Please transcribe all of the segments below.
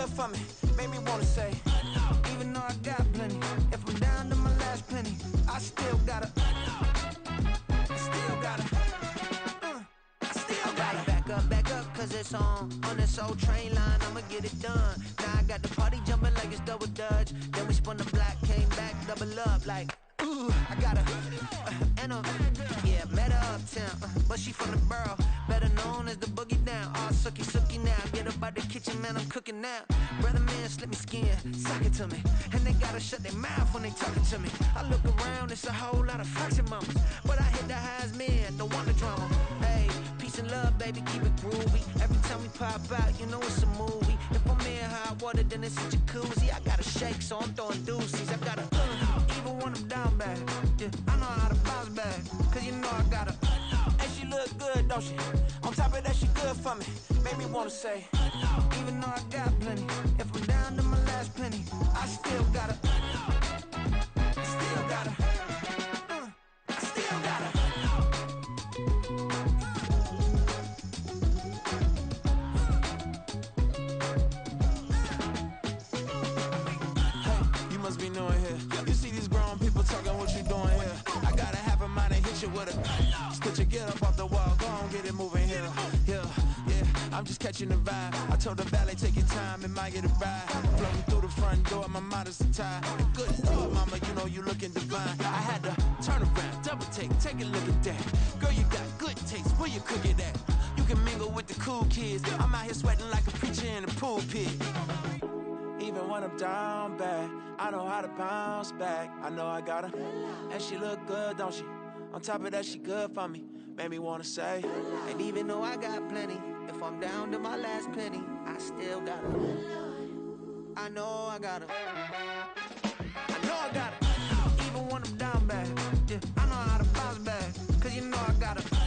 good for me, made me wanna say, even though I got plenty, if I'm down to my last penny, I still gotta, back up, cause it's on this old train line, I'ma get it done. Now I got the party jumping like it's double dutch. Then we spun the block, came back, double up like, ooh, I got a, and a, yeah, met her uptown, but she from the borough, better known as the boogie down. All sookie now, get up out the kitchen, man, I'm cooking now. Brother man, slip me skin, suck it to me, and they gotta shut their mouth when they talking to me. I look around, it's a whole lot of foxy mamas, but I hit the highs, man, don't want the drama. Hey, peace and love, baby, keep it groovy. Every time we pop out, you know it's a movie. If I'm in hot water, then it's a jacuzzi. I gotta shake, so I'm throwing deuces. I gotta, even when I'm down bad, yeah, I know how to bounce back, cause you know I gotta, and she look good, don't she? On top of that, she good for me, made me wanna say, even though I got plenty, if I'm down to my last penny, I still gotta, still gotta, still gotta. Must be knowing here. You see these grown people talking, what you doing here? I gotta have a mind and hit you with a stitch you, get up off the wall, go on, get it moving here. Yeah, I'm just catching the vibe. I told the valet, take your time, it might get a ride. Floating through the front door, my mind is a tie. And good Lord, mama, you know you looking divine. I had to turn around, double take a look at that. Girl, you got good taste, where you cook it at? You can mingle with the cool kids. I'm out here sweating like a preacher in a pulpit. Even when I'm down bad, I know how to bounce back. I know I got her, and she look good, don't she? On top of that, she good for me, made me wanna say. And even though I got plenty, if I'm down to my last penny, I still got her. I know I got her. I know I got her. Even when I'm down bad, yeah, I know how to bounce back, cause you know I got her.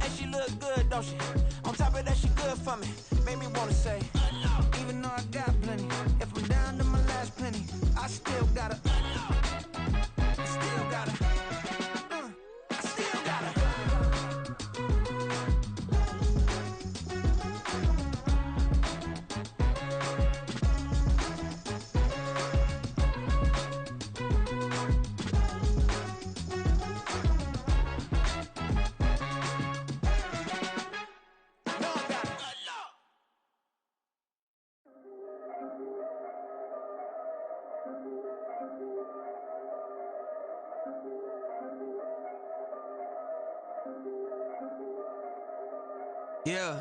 And she look good, don't she? On top of that, she good for me, made me wanna say, even though I got plenty, if I'm down to my last penny, I still gotta, still gotta, I still gotta. Yeah,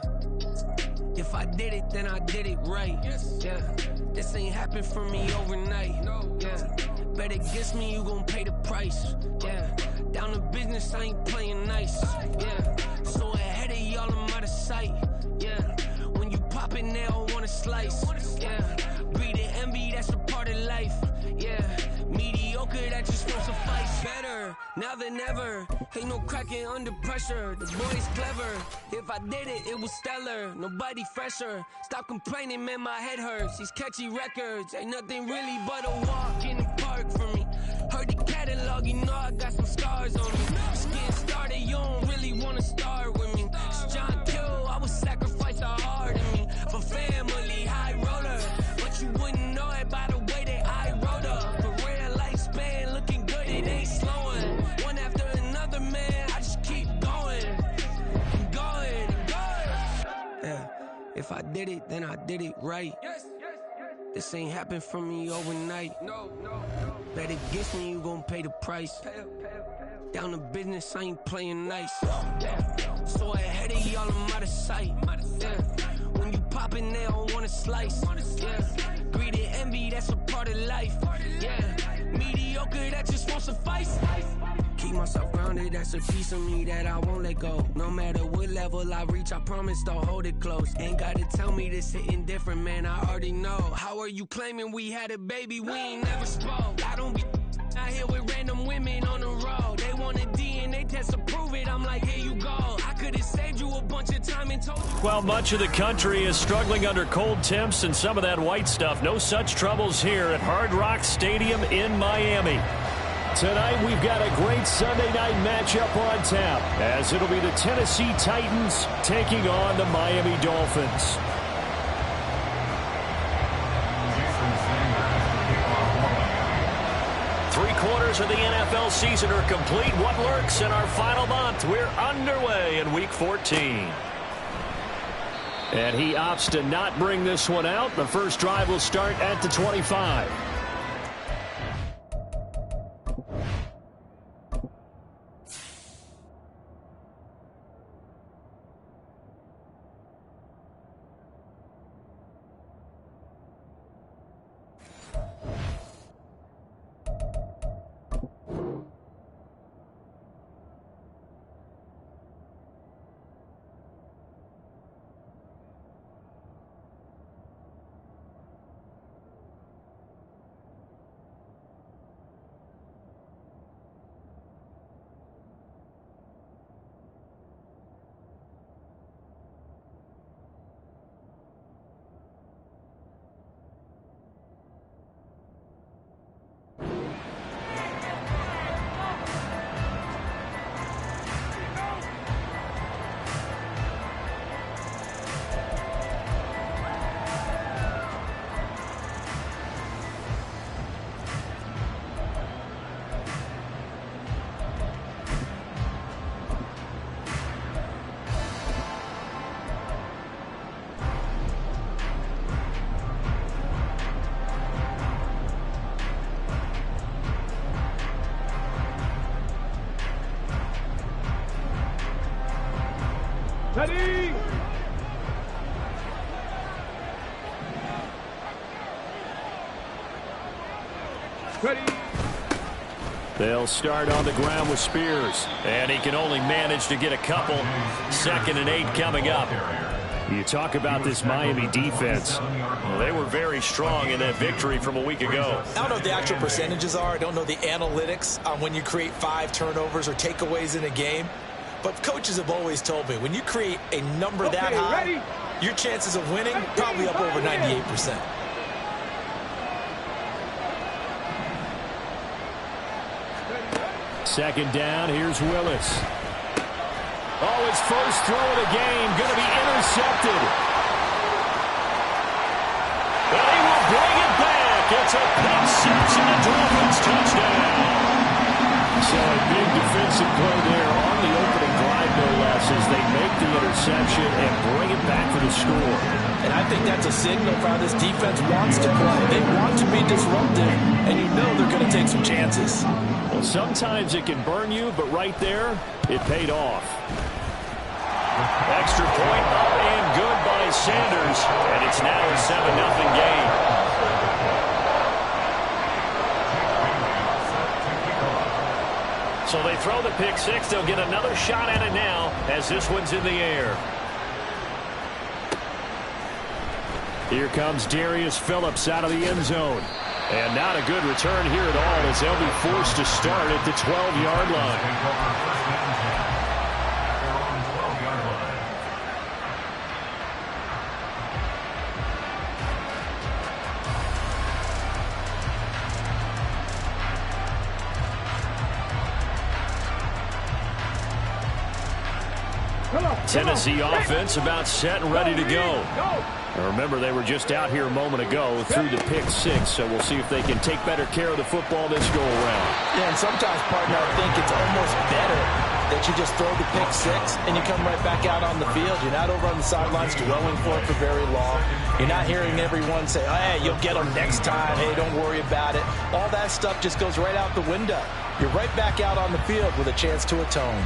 if I did it, then I did it right. Yeah, this ain't happened for me overnight. Yeah, bet against me, you gon' pay the price. Yeah, down to business, I ain't playing nice. Yeah, so ahead of y'all, I'm out of sight. Yeah, when you poppin', they don't wanna slice. Yeah, greed and envy, that's a part of life. Yeah, mediocre, that just won't suffice. Better now than ever, ain't no cracking under pressure. The boy's clever. If I did it, it was stellar. Nobody fresher. Stop complaining, man, my head hurts. These catchy records ain't nothing really but a walk in the park for me. Heard the catalog, you know I got some scars on me. Just getting started, you don't really wanna start with me. It's John Kill, I would sacrifice a heart in me for family, high roller. But you wouldn't know it by the way that I wrote up. For real lifespan, looking good, it ain't slowing. One after another, man, I just keep going. Yeah, if I did it, then I did it right. This ain't happened for me overnight. Bet against me, you gon' pay the price. Down to business, I ain't playing nice. So ahead of y'all, I'm out of sight. Yeah. When you poppin', they don't wanna slice. Yeah. Greed and envy, that's a part of life. Yeah, mediocre, that just won't suffice. Keep myself grounded, that's a piece of me that I won't let go. No matter what level I reach, I promise to hold it close. Ain't gotta tell me this hitting different, man, I already know. How are you claiming we had a baby, we ain't never spoke? I don't be out here with random women on the road. They want a DNA test to prove it, I'm like, here you go. I could've saved you a bunch of time and told you. Well, much of the country is struggling under cold temps and some of that white stuff. No such troubles here at Hard Rock Stadium in Miami. Tonight, we've got a great Sunday night matchup on tap, as it'll be the Tennessee Titans taking on the Miami Dolphins. hours of the NFL season are complete. What lurks in our final month? We're underway in Week 14. And he opts to not bring this one out. The first drive will start at the 25. Ready! Ready! They'll start on the ground with Spears. And he can only manage to get a couple. 2nd and 8 coming up. You talk about this Miami defense. Well, they were very strong in that victory from a week ago. I don't know what the actual percentages are. I don't know the analytics on when you create 5 turnovers or takeaways in a game. But coaches have always told me, when you create a number that high, your chances of winning probably up over 98%. Second down, here's Willis. Oh, his first throw of the game, going to be intercepted. But he will bring it back. It's a pick six and a Dolphins touchdown. So a big defensive play there on the opening drive, no less, as they make the interception and bring it back for the score. And I think that's a signal for how this defense wants to play. They want to be disruptive, and you know they're going to take some chances. Well, sometimes it can burn you, but right there, it paid off. Extra point up and good by Sanders, and it's now a 7-0 game. So they throw the pick six. They'll get another shot at it now as this one's in the air. Here comes Darius Phillips out of the end zone. And not a good return here at all as they'll be forced to start at the 12-yard line. Tennessee offense about set and ready to go. Now remember, they were just out here a moment ago through the pick six, so we'll see if they can take better care of the football this go-around. Yeah, and sometimes, partner, I think it's almost better that you just throw the pick six and you come right back out on the field. You're not over on the sidelines dwelling for it for very long. You're not hearing everyone say, oh, hey, you'll get them next time. Hey, don't worry about it. All that stuff just goes right out the window. You're right back out on the field with a chance to atone.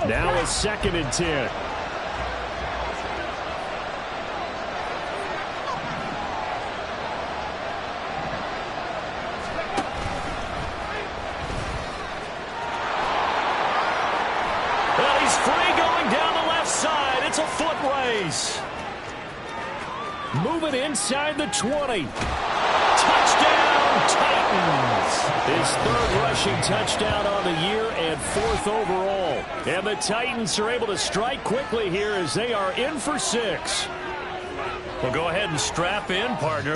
Now a 2nd and 10. Well, he's free going down the left side. It's a foot race. Moving inside the 20. Touchdown, Titans. His 3rd rushing touchdown on the year and 4th overall. And the Titans are able to strike quickly here as they are in for 6. Well, go ahead and strap in, partner.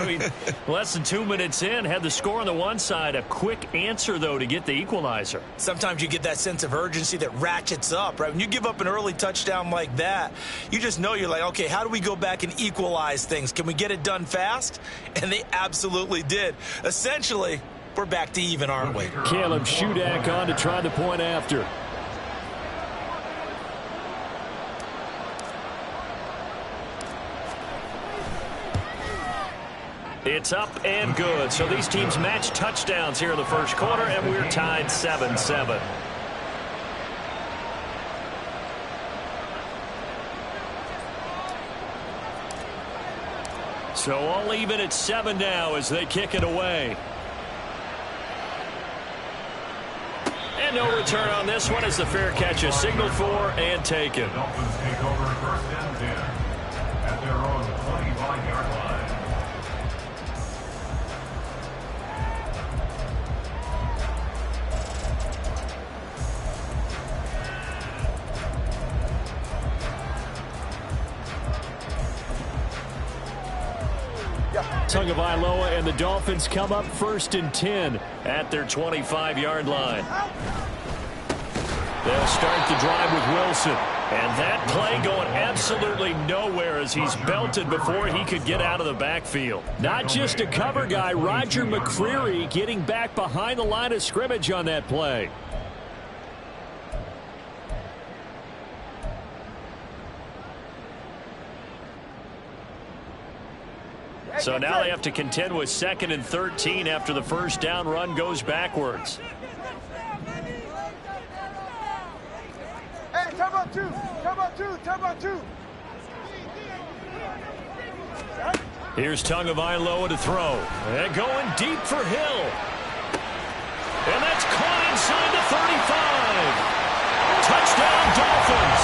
Less than 2 minutes in, had the score on the one side. A quick answer, though, to get the equalizer. Sometimes you get that sense of urgency that ratchets up, right? When you give up an early touchdown like that, you just know you're like, okay, how do we go back and equalize things? Can we get it done fast? And they absolutely did. Essentially, we're back to even, aren't we? Caleb Shudak on to try the point after. It's up and good. So these teams match touchdowns here in the first quarter, and we're tied 7-7. So all even at 7 now as they kick it away. And no return on this one as the fair catch is signaled for and taken. The Dolphins take over first and 10 at their own 25-yard line. Tagovailoa and the Dolphins come up first and 10 at their 25-yard line. They'll start the drive with Wilson. And that play going absolutely nowhere as he's belted before he could get out of the backfield. Not just a cover guy, Roger McCreary getting back behind the line of scrimmage on that play. So now they have to contend with 2nd and 13 after the first down run goes backwards. Hey, turbo two. Here's Tagovailoa to throw. And going deep for Hill. And that's caught inside the 35. Touchdown, Dolphins.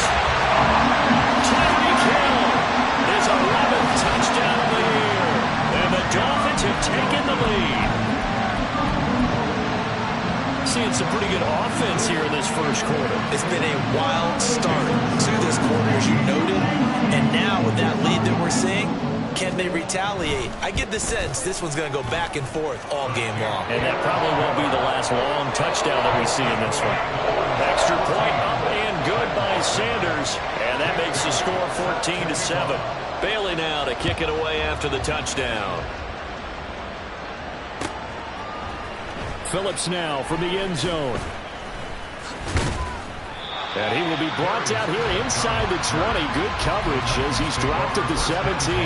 Tyreek Hill is 11th touchdown of the year. And the Dolphins have taken the lead. Seeing some pretty good offense here in this first quarter. It's been a wild start to this quarter, as you noted. And now with that lead that we're seeing, can they retaliate? I get the sense this one's going to go back and forth all game long. And that probably won't be the last long touchdown that we see in this one. Extra point up and good by Sanders. And that makes the score 14-7. Bailey now to kick it away after the touchdown. Phillips now from the end zone. And he will be brought down here inside the 20. Good coverage as he's dropped at the 17.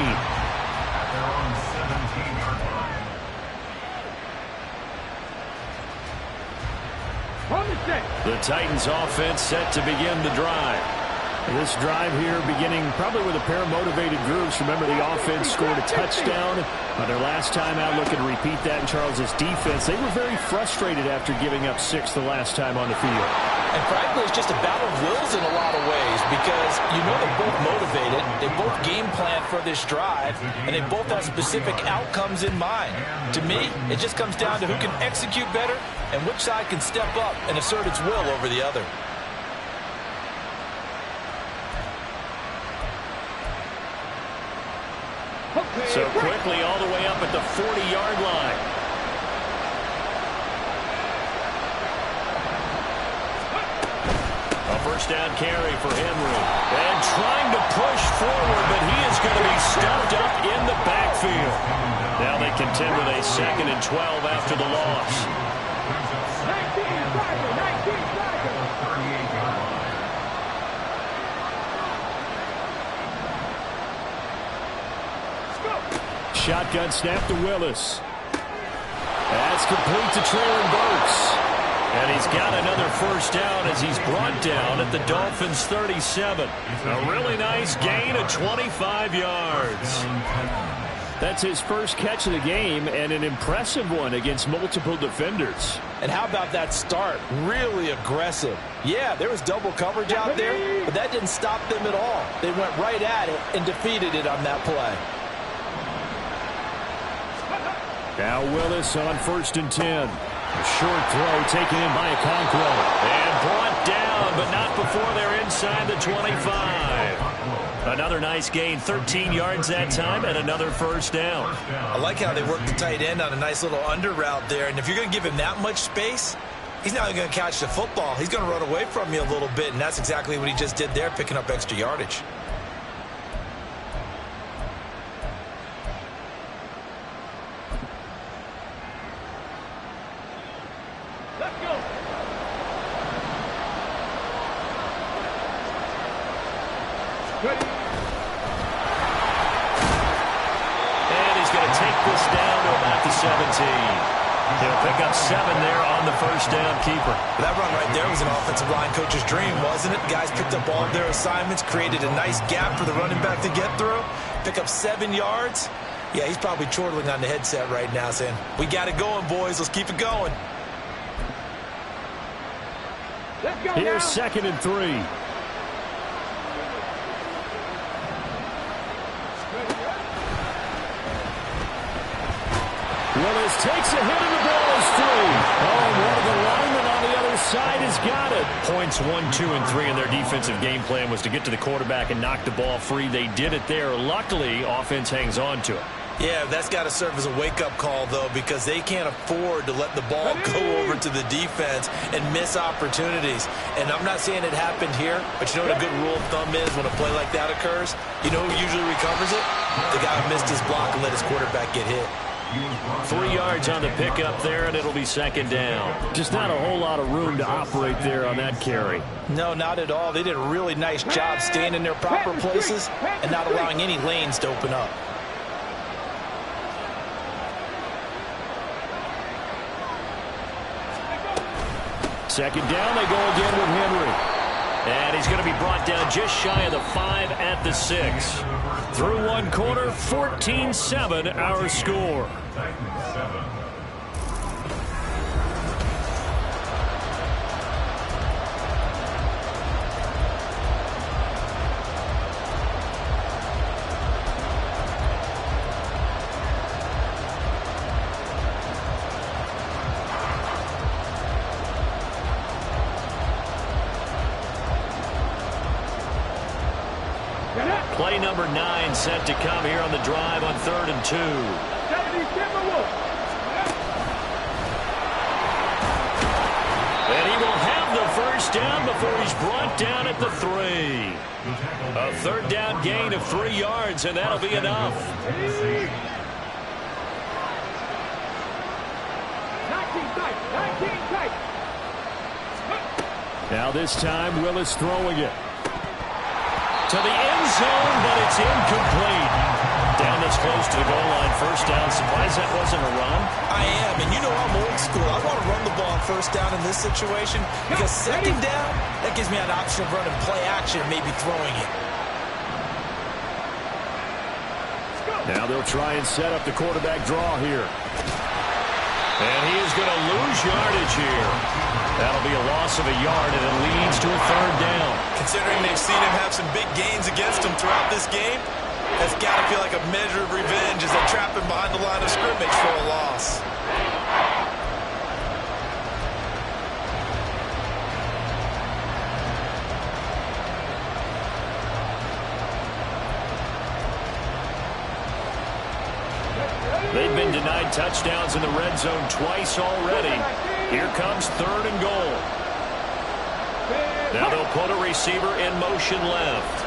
The Titans offense set to begin the drive. This drive here beginning probably with a pair of motivated groups. Remember, the offense scored a touchdown on their last time out. Looking to repeat that in Charles's defense. They were very frustrated after giving up 6 the last time on the field. And frankly, it's just a battle of wills in a lot of ways because you know they're both motivated. They both game plan for this drive, and they both have specific outcomes in mind. To me, it just comes down to who can execute better and which side can step up and assert its will over the other. So quickly all the way up at the 40-yard line. A first down carry for Henry. And trying to push forward, but he is going to be stuffed up in the backfield. Now they contend with a 2nd and 12 after the loss. 19 Shotgun snap to Willis. That's complete to Traylon Burks. And he's got another first down as he's brought down at the Dolphins' 37. A really nice gain of 25 yards. That's his first catch of the game and an impressive one against multiple defenders. And how about that start? Really aggressive. Yeah, there was double coverage out there, but that didn't stop them at all. They went right at it and defeated it on that play. Now Willis on 1st and 10. A short throw taken in by Okonkwo. And brought down, but not before they're inside the 25. Another nice gain, 13 yards that time, and another first down. I like how they work the tight end on a nice little under route there. And if you're going to give him that much space, he's not going to catch the football. He's going to run away from you a little bit, and that's exactly what he just did there, picking up extra yardage. Let's go. Ready. And he's going to take this down to about the 17. He'll pick up 7 there on the first down keeper. That run right there was an offensive line coach's dream, wasn't it? Guys picked up all of their assignments, created a nice gap for the running back to get through, pick up 7 yards. Yeah, he's probably chortling on the headset right now saying, we got it going, boys. Let's keep it going. Let's go. Here's now. 2nd and 3. Willis takes a hit and the ball is free. Oh, and one of the linemen on the other side has got it. Points 1, 2, and 3 in their defensive game plan was to get to the quarterback and knock the ball free. They did it there. Luckily, offense hangs on to it. Yeah, that's got to serve as a wake-up call, though, because they can't afford to let the ball go over to the defense and miss opportunities. And I'm not saying it happened here, but you know what a good rule of thumb is when a play like that occurs? You know who usually recovers it? The guy who missed his block and let his quarterback get hit. 3 yards on the pickup there, and it'll be 2nd down. Just not a whole lot of room to operate there on that carry. No, not at all. They did a really nice job staying in their proper places and not allowing any lanes to open up. Second down, they go again with Henry. And he's going to be brought down just shy of the 5 at the 6. Through one quarter, 14-7 our score. Titans 7. Play number 9 set to come here on the drive on 3rd and 2. 70 Timberwolves. And he will have the first down before he's brought down at the 3. A 3rd down gain of 3 yards, and that'll be enough. 19 tight. 19 tight. Now this time, Willis throwing it to the end zone, but it's incomplete. Down this close to the goal line, first down. Surprised that wasn't a run? I am, and you know I'm old school. I want to run the ball on first down in this situation because 2nd down, that gives me an option of running play action and maybe throwing it. Now they'll try and set up the quarterback draw here. And he is going to lose yardage here. That'll be a loss of a yard, and it leads to a 3rd down. Considering they've seen him have some big gains against him throughout this game, that's got to feel like a measure of revenge as they trap him behind the line of scrimmage for a loss. They've been denied touchdowns in the red zone twice already. Here comes 3rd and goal. Now they'll put a receiver in motion left.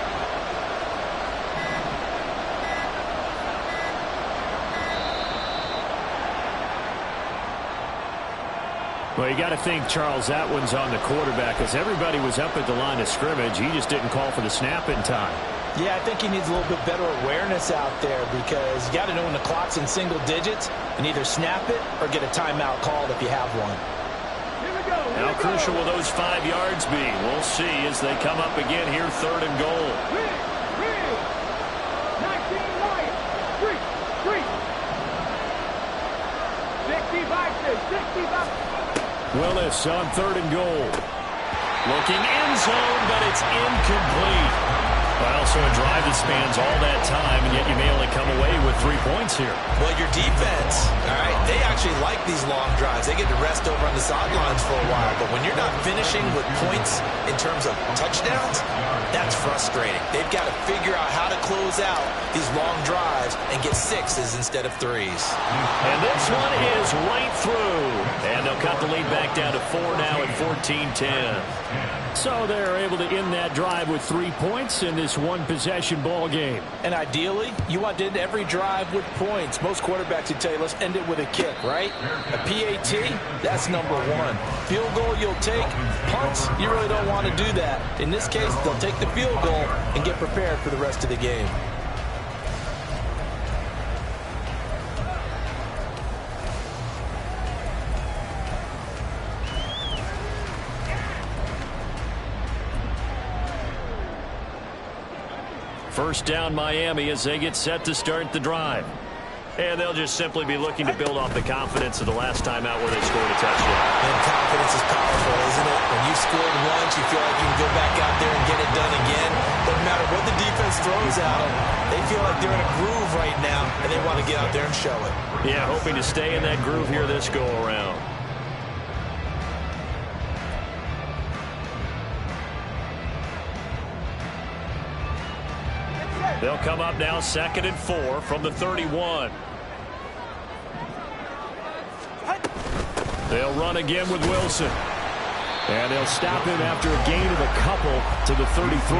Well, you got to think, Charles, that one's on the quarterback because everybody was up at the line of scrimmage. He just didn't call for the snap in time. Yeah, I think he needs a little bit better awareness out there because you got to know when the clock's in single digits and either snap it or get a timeout called if you have one. How crucial will those 5 yards be? We'll see as they come up again here, 3rd and goal. 65. Willis on 3rd and goal. Looking end zone, but it's incomplete. Well, so a drive that spans all that time, and yet you may only come away with 3 points here. Well, your defense, all right, they actually like these long drives. They get to rest over on the sidelines for a while. But when you're not finishing with points in terms of touchdowns, that's frustrating. They've got to figure out how to close out these long drives and get 6s instead of 3s. And this one is right through. And they'll cut the lead back down to 4 now at 14-10. So they're able to end that drive with 3 points in this one-possession ball game. And ideally, you want to end every drive with points. Most quarterbacks would tell you, let's end it with a kick, right? A PAT, that's number 1. Field goal you'll take. Punts, you really don't want to do that. In this case, they'll take the field goal and get prepared for the rest of the game. First down Miami as they get set to start the drive. And they'll just simply be looking to build off the confidence of the last time out where they scored a touchdown. And confidence is powerful, isn't it? When you've scored once, you feel like you can go back out there and get it done again. Doesn't matter what the defense throws at them. They feel like they're in a groove right now, and they want to get out there and show it. Yeah, hoping to stay in that groove here this go-around. They'll come up now 2nd and 4 from the 31. They'll run again with Wilson. And they'll stop him after a gain of a couple to the 33.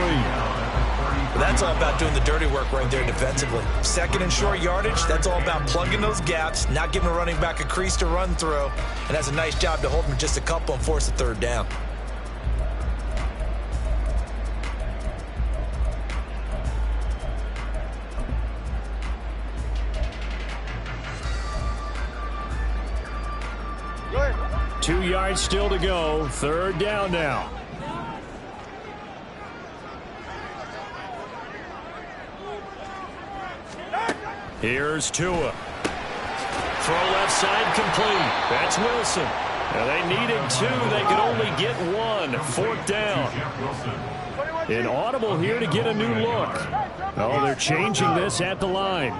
That's all about doing the dirty work right there defensively. 2nd and short yardage, that's all about plugging those gaps, not giving a running back a crease to run through. And that's a nice job to hold him just a couple and force a 3rd down. Two yards still to go. 3rd down now. Here's Tua. Throw left side complete. That's Wilson. Now they needed 2. They could only get 1. 4th down. An audible here to get a new look. Oh, they're changing this at the line.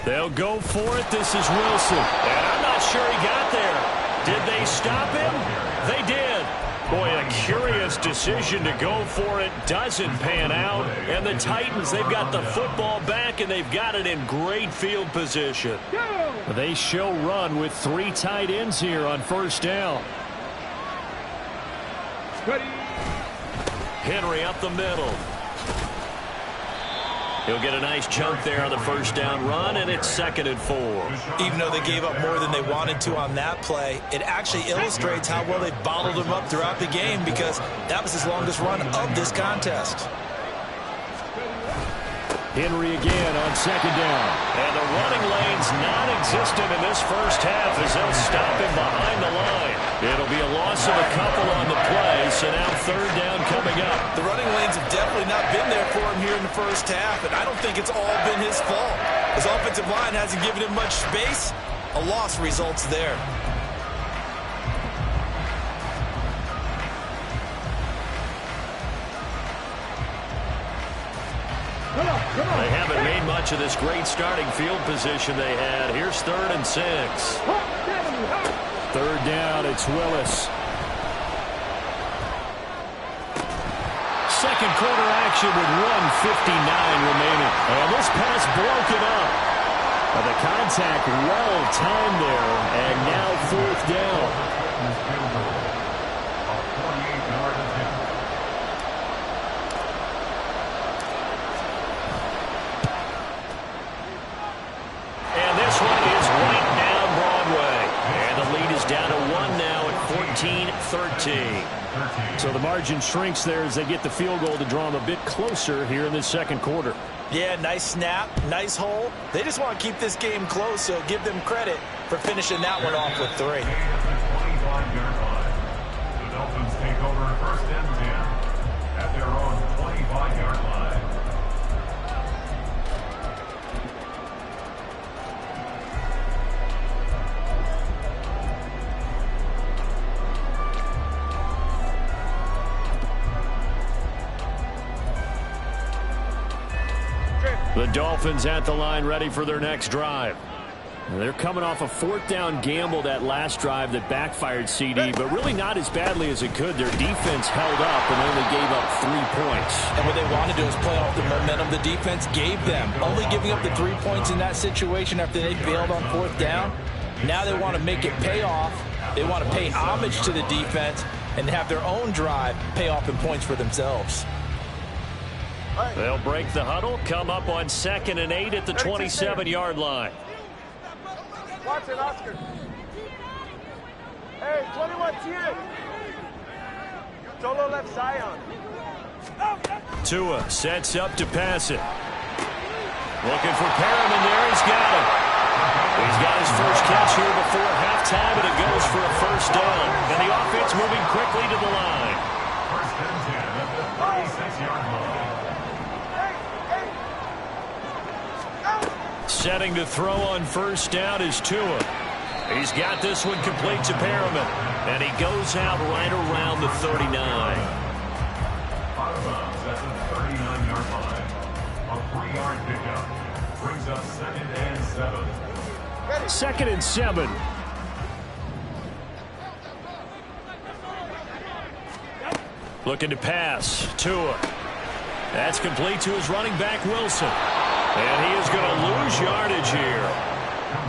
They'll go for it. This is Wilson. And I'm not sure he got there. Did they stop him? They did. Boy, a curious decision to go for it. Doesn't pan out. And the Titans, they've got the football back, and they've got it in great field position. They show run with 3 tight ends here on 1st down. Henry up the middle. He'll get a nice chunk there on the 1st down run, and it's 2nd and 4. Even though they gave up more than they wanted to on that play, it actually illustrates how well they bottled him up throughout the game, because that was his longest run of this contest. Henry again on 2nd down. And the running lane's non-existent in this first half as they'll stop him behind the line. It'll be a loss of a couple on the play, so now 3rd down coming up. The running lanes have definitely not been there for him here in the first half, and I don't think it's all been his fault. His offensive line hasn't given him much space. A loss results there. They haven't made much of this great starting field position they had. Here's 3rd and 6. 3rd down, it's Willis. 2nd quarter action with 1:59 remaining. And this pass broken up. The contact well timed there, and now 4th down. Down to 1 now at 14-13. So the margin shrinks there as they get the field goal to draw them a bit closer here in this 2nd quarter. Yeah, nice snap, nice hole. They just want to keep this game close, so give them credit for finishing that one off with 3. The Dolphins take over 1st and 10 at their own 25-yard line. The Dolphins at the line ready for their next drive. They're coming off a fourth down gamble that last drive that backfired CD, but really not as badly as it could. Their defense held up and only gave up 3 points. And what they want to do is play off the momentum the defense gave them. Only giving up the 3 points in that situation after they failed on fourth down. Now they want to make it pay off. They want to pay homage to the defense and have their own drive pay off in points for themselves. They'll break the huddle, come up on 2nd and 8 at the 27-yard line. Watch it, Oscar. Hey, 21-10. Solo left Zion. Tua sets up to pass it. Looking for Perriman there. He's got it. He's got his first catch here before halftime, and it goes for a first down. And the offense moving quickly to the line. First and 10 at the 36-yard line. Setting to throw on first down is Tua. He's got this one complete to Perriman. And he goes out right around the 39. Out of bounds at the 39-yard line. A 3-yard pickup brings up 2nd and 7. 2nd and 7. Looking to pass. Tua. That's complete to his running back, Wilson. And he is going to lose yardage here.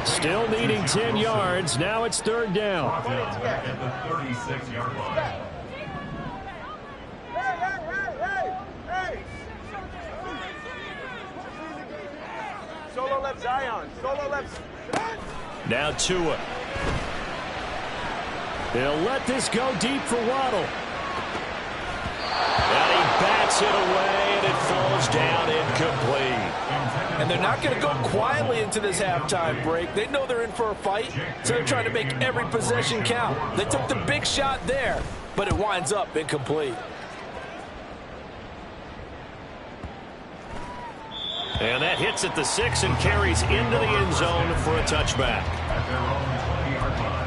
Still needing 10 yards. Now it's 3rd down. At the 36-yard line. Hey! Solo left Zion. Solo left. Now Tua. They'll let this go deep for Waddle. And he bats it away, and it falls down incomplete. And they're not going to go quietly into this halftime break. They know they're in for a fight, so they're trying to make every possession count. They took the big shot there, but it winds up incomplete. And that hits at the 6 and carries into the end zone for a touchback. At their own 20-yard line.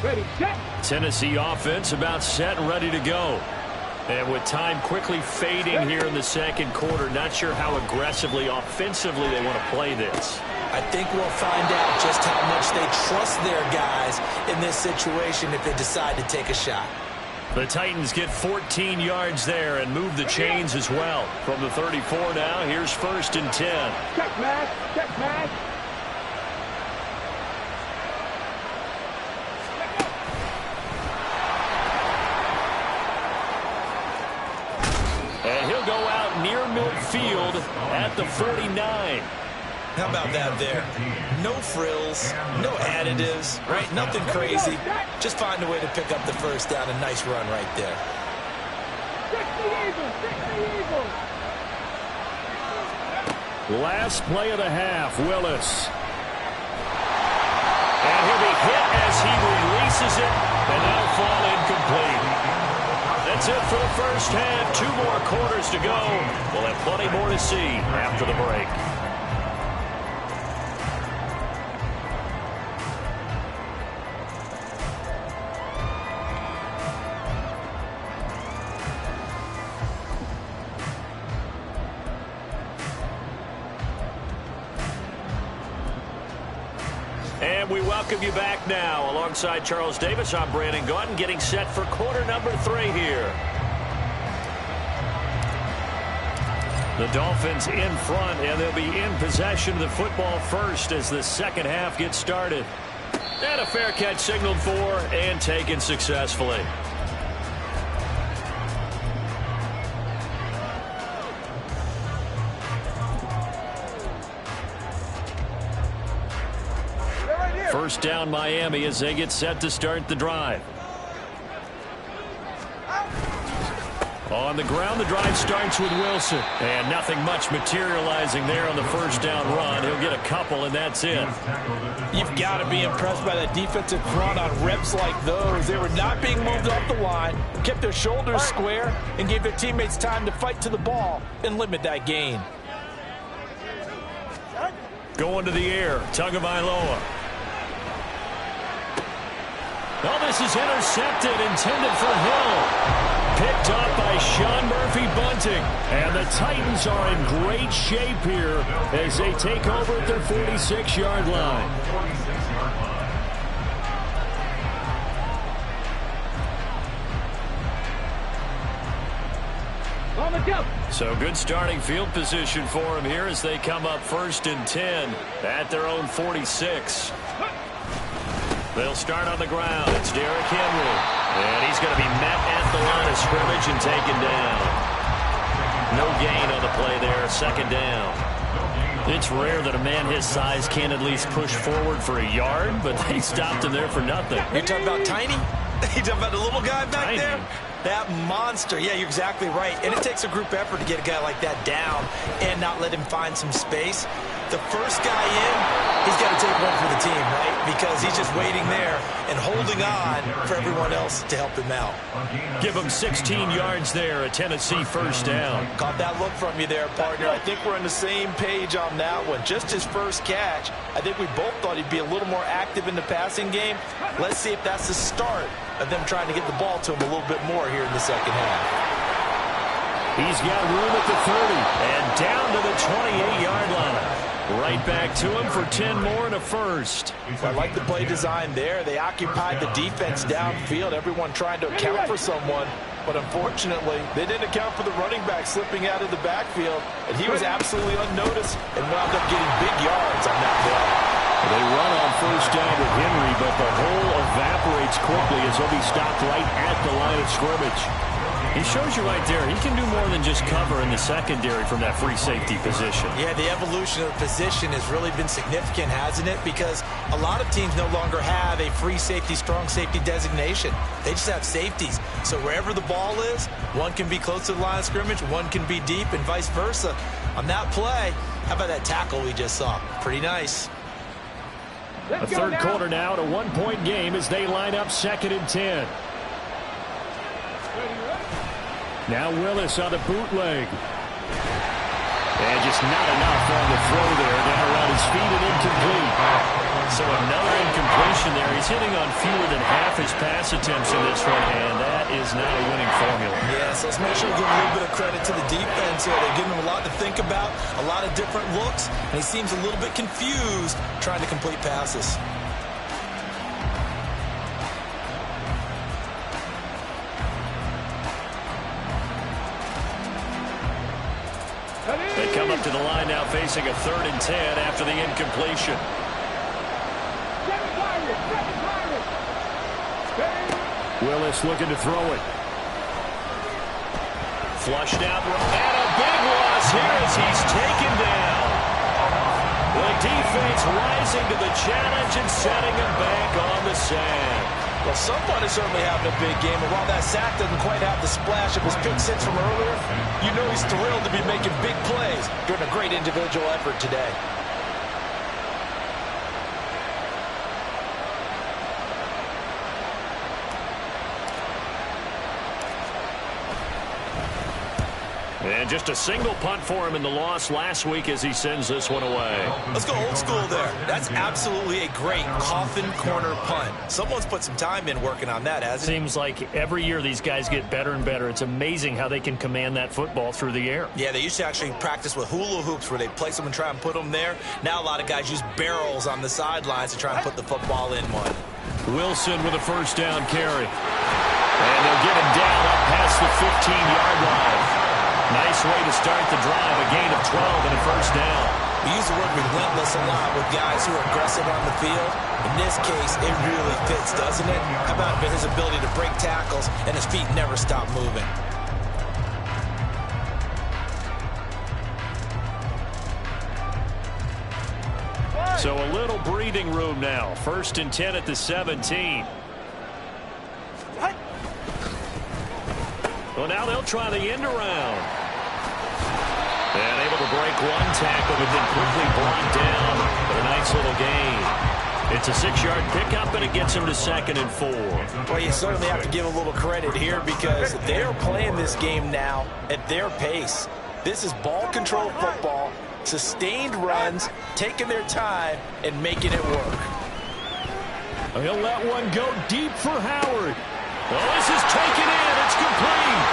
Ready, set. Tennessee offense about set and ready to go. And with time quickly fading here in the second quarter, not sure how aggressively, offensively they want to play this. I think we'll find out just how much they trust their guys in this situation if they decide to take a shot. The Titans get 14 yards there and move the chains as well. From the 34 now, here's 1st and 10. Check match. Check match. And he'll go out near midfield at the 49. How about that there? No frills, no additives, right? Nothing crazy. Just find a way to pick up the first down. A nice run right there. Check the Eagles. Check the Eagles. Last play of the half, Willis. And he'll be hit as he releases it, and that'll fall incomplete. That's it for the first half. 2 more quarters to go. We'll have plenty more to see after the break. And we welcome you back now. Alongside Charles Davis, I'm Brandon Gaudin, getting set for quarter number 3 here. The Dolphins in front, and they'll be in possession of the football first as the second half gets started. And a fair catch signaled for and taken successfully. First down Miami as they get set to start the drive. On the ground, the drive starts with Wilson. And nothing much materializing there on the first down run. He'll get a couple, and that's it. You've got to be impressed by that defensive front on reps like those. They were not being moved off the line, kept their shoulders square, and gave their teammates time to fight to the ball and limit that gain. Going to the air, Tagovailoa. Oh, this is intercepted, intended for Hill. Picked up by Sean Murphy-Bunting. And the Titans are in great shape here as they take over at their 46-yard line. 46-yard line. On the jump. So good starting field position for them here as they come up 1st and 10 at their own 46. They'll start on the ground. It's Derrick Henry. And he's going to be met at the line of scrimmage and taken down. No gain on the play there. 2nd down. It's rare that a man his size can't at least push forward for a yard, but they stopped him there for nothing. You're talking about tiny? You're talking about the little guy back Tiny. there? That monster. Yeah, you're exactly right. And it takes a group effort to get a guy like that down and not let him find some space. The first guy in, he's got to take one for the team, right? Because he's just waiting there and holding on for everyone else to help him out. Give him 16 yards there, a Tennessee 1st down. Caught that look from you there, partner. I think we're on the same page on that one. Just his first catch. I think we both thought he'd be a little more active in the passing game. Let's see if that's the start of them trying to get the ball to him a little bit more here in the second half. He's got room at the 30 and down to the 28-yard line. Right back to him for 10 more and a 1st. I like the play design there. They occupied the defense downfield, everyone trying to account for someone. But unfortunately, they didn't account for the running back slipping out of the backfield. And he was absolutely unnoticed and wound up getting big yards on that play. They run on 1st down with Henry, but the hole evaporates quickly as he'll be stopped right at the line of scrimmage. He shows you right there, he can do more than just cover in the secondary from that free safety position. Yeah, the evolution of the position has really been significant, hasn't it? Because a lot of teams no longer have a free safety, strong safety designation. They just have safeties. So wherever the ball is, one can be close to the line of scrimmage, one can be deep, and vice versa. On that play, how about that tackle we just saw? Pretty nice. A 3rd quarter now, a 1-point game as they line up 2nd and 10. Now Willis on the bootleg. And just not enough on the throw there. Down around his feet and incomplete. So another incompletion there. He's hitting on fewer than half his pass attempts in this one, and that is not a winning formula. Yes, let's make sure we give a little bit of credit to the defense here. They're giving him a lot to think about, a lot of different looks, and he seems a little bit confused trying to complete passes. They come up to the line now facing a 3rd and 10 after the incompletion. Willis looking to throw it. Flushed out, and a big loss here as he's taken down. The defense rising to the challenge and setting him back on the sand. Well, someone is certainly having a big game, and while that sack doesn't quite have the splash of his pick six from earlier, you know he's thrilled to be making big plays during a great individual effort today. And just a single punt for him in the loss last week as he sends this one away. Let's go old school there. That's absolutely a great coffin corner punt. Someone's put some time in working on that, hasn't it? Seems like every year these guys get better and better. It's amazing how they can command that football through the air. Yeah, they used to actually practice with hula hoops where they place them and try and put them there. Now a lot of guys use barrels on the sidelines to try and put the football in one. Wilson with a 1st down carry. And they'll get him down up past the 15-yard line. Nice way to start the drive, a gain of 12 and a 1st down. We use the word relentless a lot with guys who are aggressive on the field. In this case, it really fits, doesn't it? How about his ability to break tackles and his feet never stop moving? So a little breathing room now. 1st and 10 at the 17. Well, now they'll try the end around. And able to break one tackle, but then quickly brought down. But a nice little gain. It's a 6-yard pickup, and it gets them to 2nd and 4. Well, you certainly have to give a little credit here because they're playing this game now at their pace. This is ball control football, sustained runs, taking their time, and making it work. He'll let one go deep for Howard. Oh, this is taken in. It's complete.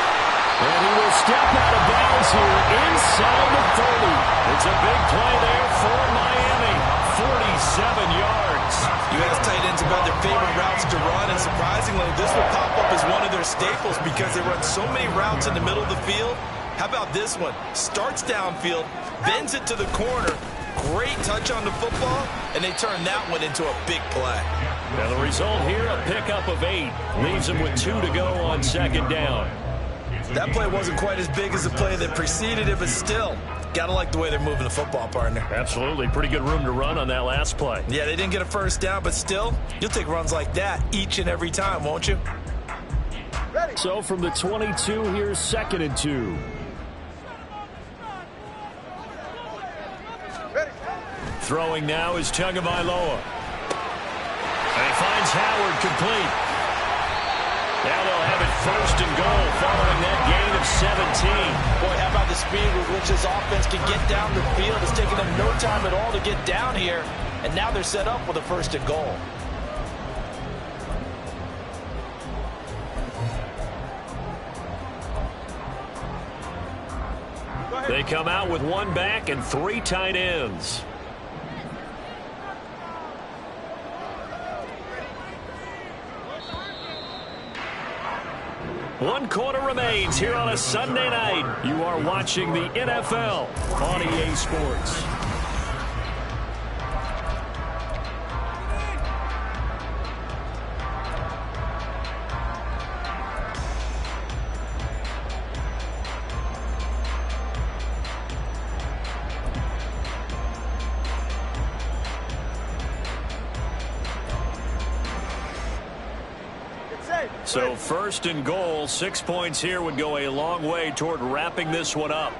And he will step out of bounds here inside the 30. It's a big play there for Miami. 47 yards. You ask tight ends about their favorite routes to run, and surprisingly, this will pop up as one of their staples because they run so many routes in the middle of the field. How about this one? Starts downfield, bends it to the corner. Great touch on the football, and they turn that one into a big play. Now the result here, a pickup of 8. Leaves them with 2 to go on second down. That play wasn't quite as big as the play that preceded it, but still, gotta like the way they're moving the football, partner. Absolutely. Pretty good room to run on that last play. Yeah, they didn't get a first down, but still, you'll take runs like that each and every time, won't you? So from the 22, here's 2nd and 2. Throwing now is Tagovailoa. And he finds Howard complete. Now they'll have it 1st and goal following that gain of 17. Boy, how about the speed with which this offense can get down the field? It's taken them no time at all to get down here. And now they're set up with a 1st and goal. They come out with 1 back and 3 tight ends. One quarter remains here on a Sunday night. You are watching the NFL on EA Sports. So 1st and goal, 6 points here would go a long way toward wrapping this one up.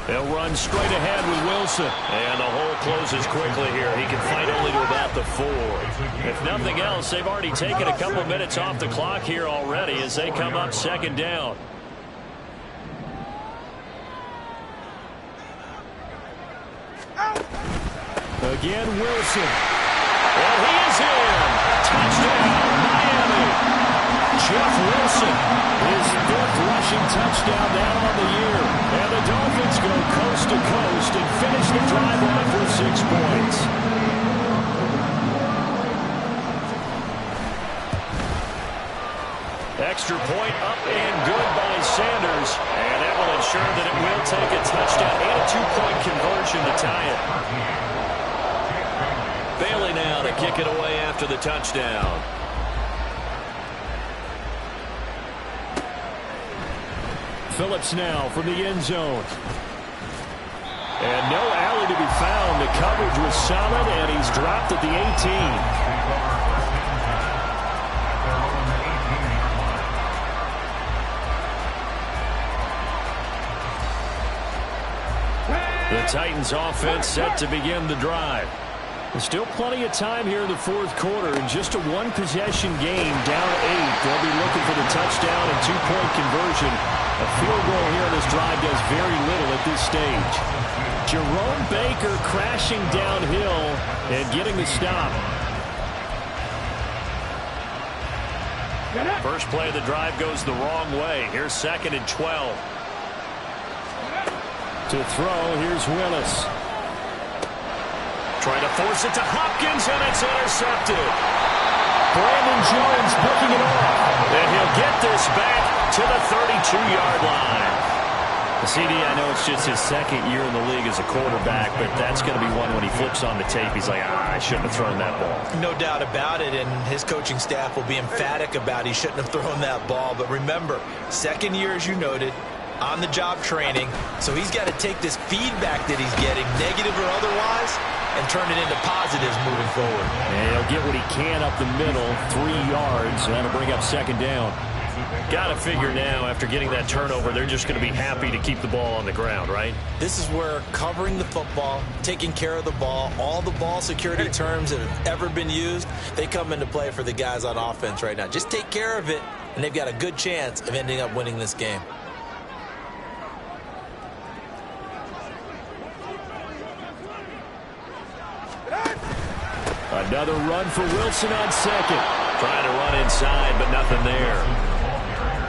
They'll run straight ahead with Wilson. And the hole closes quickly here. He can fight only to about the 4. If nothing else, they've already taken a couple minutes off the clock here already as they come up 2nd down. Again, Wilson. And he is in. Touchdown, Miami. Jeff Wilson, his 5th rushing touchdown now on the year. And the Dolphins go coast to coast and finish the drive off with 6 points. Extra point up and good by Sanders. And that will ensure that it will take a touchdown and a 2-point conversion to tie it. Bailey now to kick it away after the touchdown. Phillips now from the end zone. And no alley to be found. The coverage was solid, and he's dropped at the 18. The Titans offense set to begin the drive. There's still plenty of time here in the 4th quarter. In just a 1-possession game, down 8. They'll be looking for the touchdown and 2-point conversion. A field goal here on this drive does very little at this stage. Jerome Baker crashing downhill and getting the stop. First play of the drive goes the wrong way. Here's 2nd and 12. To throw, here's Willis. Trying to force it to Hopkins, and it's intercepted. Brandon Jones picking it off. And he'll get this back to the 32-yard line. CD, I know it's just his 2nd year in the league as a quarterback, but that's going to be one when he flips on the tape. He's like, I shouldn't have thrown that ball. No doubt about it, and his coaching staff will be emphatic about he shouldn't have thrown that ball. But remember, 2nd year, as you noted, on-the-job training, so he's got to take this feedback that he's getting, negative or otherwise, and turn it into positives moving forward. And he'll get what he can up the middle, 3 yards, and that'll bring up 2nd down. Got to figure now, after getting that turnover, they're just going to be happy to keep the ball on the ground, right? This is where covering the football, taking care of the ball, all the ball security terms that have ever been used, they come into play for the guys on offense right now. Just take care of it, and they've got a good chance of ending up winning this game. Another run for Wilson on second. Trying to run inside, but nothing there.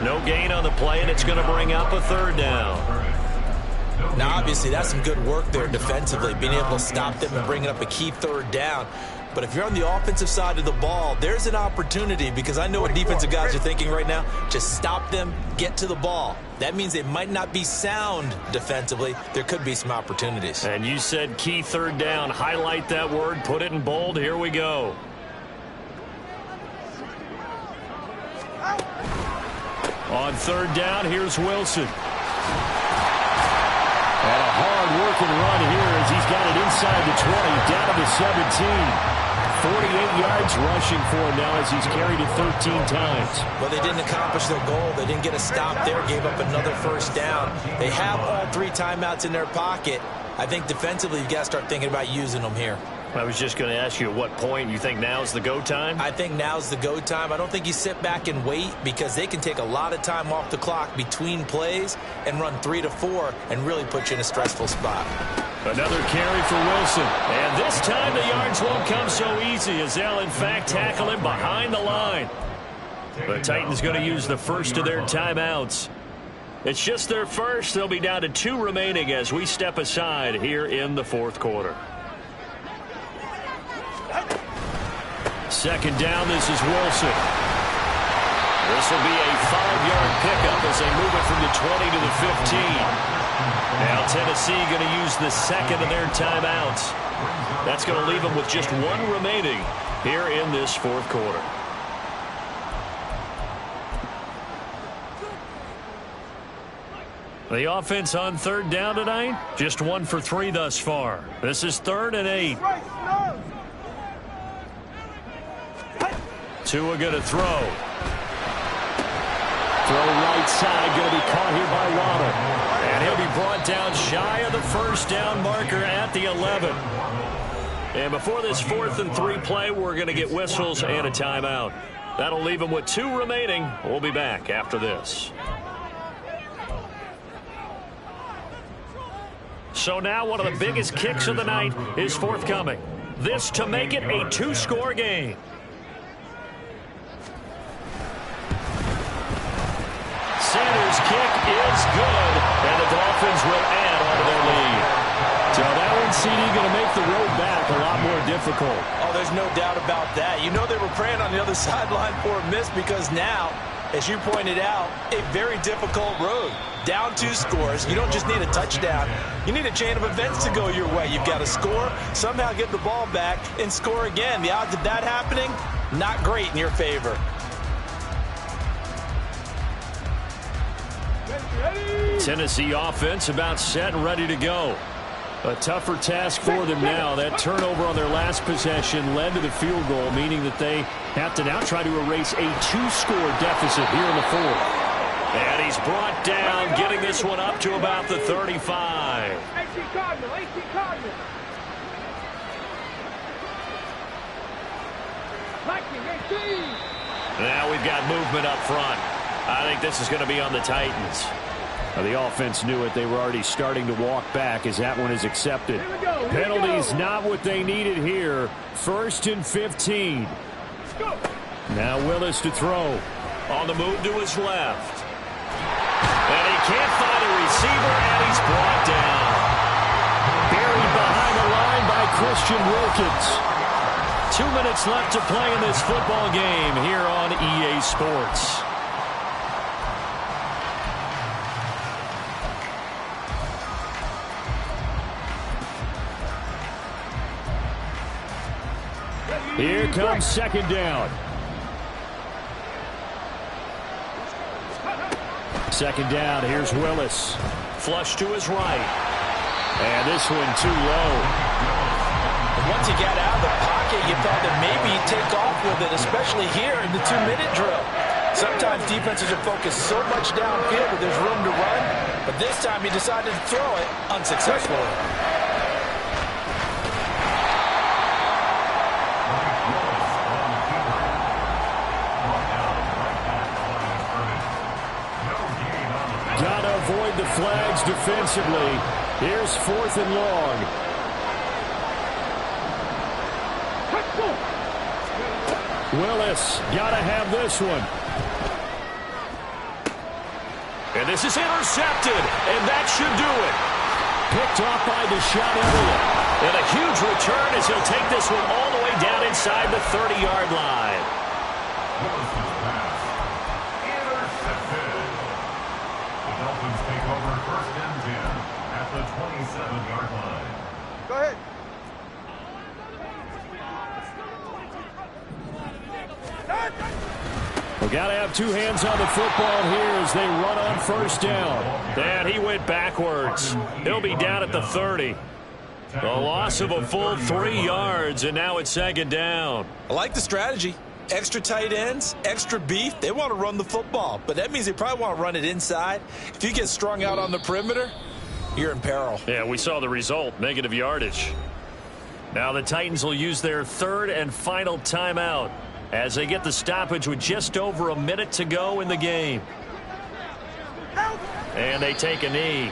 No gain on the play, and it's going to bring up a third down. Now, obviously, that's some good work there defensively, being able to stop them and bringing up a key third down. But if you're on the offensive side of the ball, there's an opportunity, because I know what defensive guys are thinking right now. Just stop them, get to the ball. That means they might not be sound defensively. There could be some opportunities. And you said key third down. Highlight that word, put it in bold. Here we go. On third down, here's Wilson. And a hard-working run here as he's got it inside the 20, down to the 17. 48 yards rushing for him now as he's carried it 13 times. Well, they didn't accomplish their goal. They didn't get a stop there, gave up another first down. They have all 3 timeouts in their pocket. I think defensively you've got to start thinking about using them here. I was just going to ask you at what point you think now's the go time? I think now's the go time. I don't think you sit back and wait, because they can take a lot of time off the clock between plays and run 3 to 4 and really put you in a stressful spot. Another carry for Wilson. And this time the yards won't come so easy, as they'll in fact tackle him behind the line. The Titans going to use the first of their timeouts. It's just their first. They'll be down to 2 remaining as we step aside here in the fourth quarter. Second down, this is Wilson. This will be a 5-yard pickup as they move it from the 20 to the 15. Now Tennessee going to use the second of their timeouts. That's going to leave them with just 1 remaining here in this fourth quarter. The offense on third down tonight, just 1 for 3 thus far. This is 3rd and 8. Tua going to throw. Throw right side, going to be caught here by Waddle. And he'll be brought down shy of the first down marker at the 11. And before this 4th and 3 play, we're going to get whistles and a timeout. That'll leave them with 2 remaining. We'll be back after this. So now one of the biggest kicks of the night is forthcoming. This to make it a 2-score game. Sanders' kick is good, and the Dolphins will add on to their lead. So that one, CD, going to make the road back a lot more difficult. Oh, there's no doubt about that. You know they were praying on the other sideline for a miss, because now, as you pointed out, a very difficult road. Down 2 scores. You don't just need a touchdown. You need a chain of events to go your way. You've got to score, somehow get the ball back, and score again. The odds of that happening, not great in your favor. Tennessee offense about set and ready to go. A tougher task for them now. That turnover on their last possession led to the field goal, meaning that they have to now try to erase a 2-score deficit here in the 4th. And he's brought down, getting this one up to about the 35. Now we've got movement up front. I think this is going to be on the Titans. The offense knew it. They were already starting to walk back as that one is accepted. Penalties not what they needed here. 1st and 15. Now Willis to throw. On the move to his left. And he can't find a receiver, and he's brought down. Buried behind the line by Christian Wilkins. 2 minutes left to play in this football game here on EA Sports. Here comes second down. Second down, here's Willis. Flush to his right. And this one too low. Once he got out of the pocket, you thought that maybe he'd take off with it, especially here in the 2-minute drill. Sometimes defenses are focused so much downfield that there's room to run, but this time he decided to throw it unsuccessfully. Gotta avoid the flags defensively. Here's 4th and long. Willis, gotta have this one. And this is intercepted, and that should do it. Picked off by Deshaun Elliott. And a huge return as he'll take this one all the way down inside the 30-yard line. Willis's pass intercepted. The Dolphins take over 1st and 10 at the 27-yard line. Go ahead. We got to have two hands on the football here as they run on 1st down. And he went backwards. He'll be down at the 30. A loss of a full 3 yards, and now it's 2nd down. I like the strategy. Extra tight ends, extra beef. They want to run the football, but that means they probably want to run it inside. If you get strung out on the perimeter, you're in peril. Yeah, we saw the result, negative yardage. Now the Titans will use their 3rd and final timeout as they get the stoppage with just over a minute to go in the game. And they take a knee.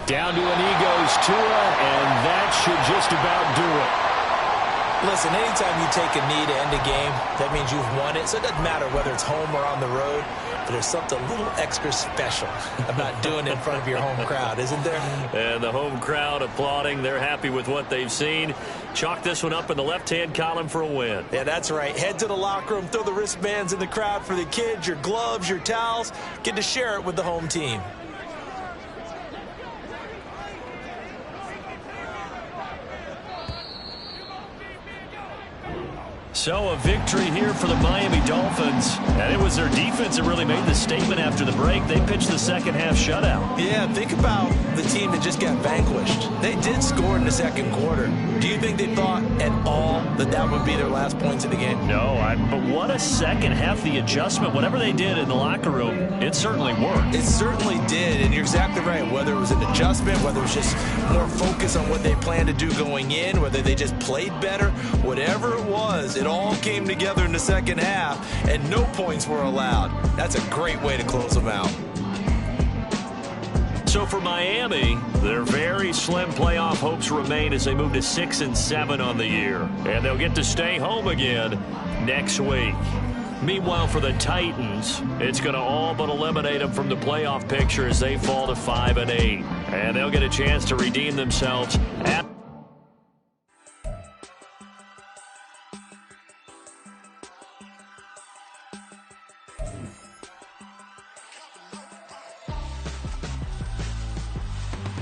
Down to an Eagles Tua, and that should just about do it. Listen, anytime you take a knee to end a game, that means you've won it. So it doesn't matter whether it's home or on the road, but there's something a little extra special about doing it in front of your home crowd, isn't there? And the home crowd applauding. They're happy with what they've seen. Chalk this one up in the left-hand column for a win. Yeah, that's right. Head to the locker room, throw the wristbands in the crowd for the kids, your gloves, your towels. Get to share it with the home team. So a victory here for the Miami Dolphins. And it was their defense that really made the statement after the break. They pitched the second half shutout. Yeah, think about the team that just got vanquished. They did score in the 2nd quarter. Do you think they thought at all that that would be their last points of the game? No, but what a second half. The adjustment, whatever they did in the locker room, it certainly worked. It certainly did, and you're exactly right. Whether it was an adjustment, whether it was just more focus on what they planned to do going in, whether they just played better, whatever it was, it all came together in the 2nd half, and no points were allowed. That's a great way to close them out. So for Miami, their very slim playoff hopes remain as they move to 6-7 on the year. And they'll get to stay home again next week. Meanwhile, for the Titans, it's going to all but eliminate them from the playoff picture as they fall to 5-8. And they'll get a chance to redeem themselves at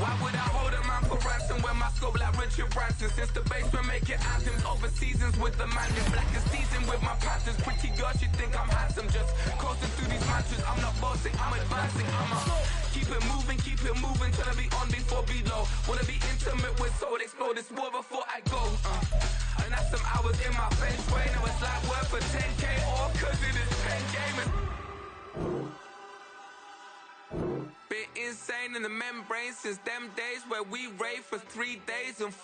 Why would I hold him out for ransom when my scope like Richard Branson? Since the basement making anthems over seasons with the man in black is seasoned with my patterns. Pretty girl, she think I'm handsome. Just coasting through these matches. I'm not bossing, I'm advancing. I'ma keep it moving, trying to be on before below. Wanna be intimate with soul, explore this war before I go. And that's some hours in my feng shui. Now it's like work for 10K, all cause it is pen gaming. Been insane in the membrane since them days where we rave for 3 days and 4